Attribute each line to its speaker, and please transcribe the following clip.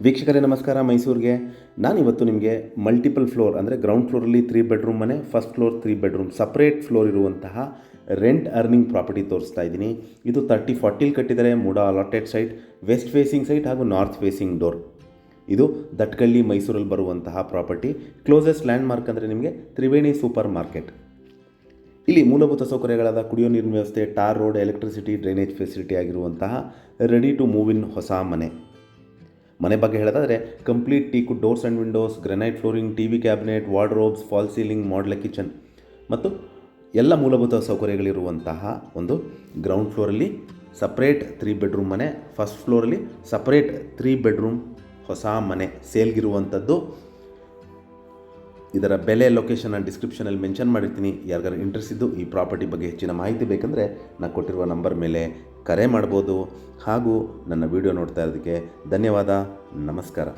Speaker 1: ವೀಕ್ಷಕರೇ ನಮಸ್ಕಾರ. ಮೈಸೂರಿಗೆ ನಾನಿವತ್ತು ನಿಮಗೆ ಮಲ್ಟಿಪಲ್ ಫ್ಲೋರ್ ಅಂದರೆ ಗ್ರೌಂಡ್ ಫ್ಲೋರಲ್ಲಿ 3 ಬೆಡ್ರೂಮ್ ಮನೆ, first floor 3 bedroom separate floor ಇರುವಂತಹ ರೆಂಟ್ ಅರ್ನಿಂಗ್ ಪ್ರಾಪರ್ಟಿ ತೋರಿಸ್ತಾ ಇದ್ದೀನಿ. ಇದು 30-40 ಕಟ್ಟಿದರೆ MUDA allotted site, west facing site ಹಾಗೂ ನಾರ್ತ್ ಫೇಸಿಂಗ್ ಡೋರ್. ಇದು ದಟ್ಕಳ್ಳಿ ಮೈಸೂರಲ್ಲಿ ಬರುವಂತಹ ಪ್ರಾಪರ್ಟಿ. ಕ್ಲೋಸೆಸ್ಟ್ ಲ್ಯಾಂಡ್ ಮಾರ್ಕ್ ಅಂದರೆ ನಿಮಗೆ ತ್ರಿವೇಣಿ ಸೂಪರ್ ಮಾರ್ಕೆಟ್. ಇಲ್ಲಿ ಮೂಲಭೂತ ಸೌಕರ್ಯಗಳಾದ ಕುಡಿಯೋ ನೀರಿನ ವ್ಯವಸ್ಥೆ, tar road, electricity, drainage facility ಆಗಿರುವಂತಹ ರೆಡಿ ಟು ಮೂವ್ ಇನ್ ಹೊಸ ಮನೆ ಬಗ್ಗೆ ಹೇಳೋದಾದರೆ complete teak doors and windows, granite flooring, TV cabinet, wardrobes, fall ceiling, modular kitchen ಮತ್ತು ಎಲ್ಲ ಮೂಲಭೂತ ಸೌಕರ್ಯಗಳಿರುವಂತಹ ಒಂದು ಗ್ರೌಂಡ್ ಫ್ಲೋರಲ್ಲಿ ಸಪ್ರೇಟ್ 3 ಬೆಡ್ರೂಮ್ ಮನೆ, ಫಸ್ಟ್ ಫ್ಲೋರಲ್ಲಿ ಸಪ್ರೇಟ್ 3 ಬೆಡ್ರೂಮ್ ಹೊಸ ಮನೆ ಸೇಲ್ಗಿರುವಂಥದ್ದು. ಇದರ ಬೆಲೆ, ಲೊಕೇಶನ್ ಡಿಸ್ಕ್ರಿಪ್ಷನಲ್ಲಿ ಮೆನ್ಷನ್ ಮಾಡಿರ್ತೀನಿ. ಯಾರಿಗಾರು ಇಂಟ್ರೆಸ್ಟ್ ಇದ್ದು ಈ ಪ್ರಾಪರ್ಟಿ ಬಗ್ಗೆ ಹೆಚ್ಚಿನ ಮಾಹಿತಿ ಬೇಕಂದರೆ ನಾನು ಕೊಟ್ಟಿರುವ ನಂಬರ್ ಮೇಲೆ ಕರೆ ಮಾಡ್ಬೋದು. ಹಾಗೂ ನನ್ನ ವಿಡಿಯೋ ನೋಡ್ತಾ ಇರೋದಕ್ಕೆ ಧನ್ಯವಾದ. ನಮಸ್ಕಾರ.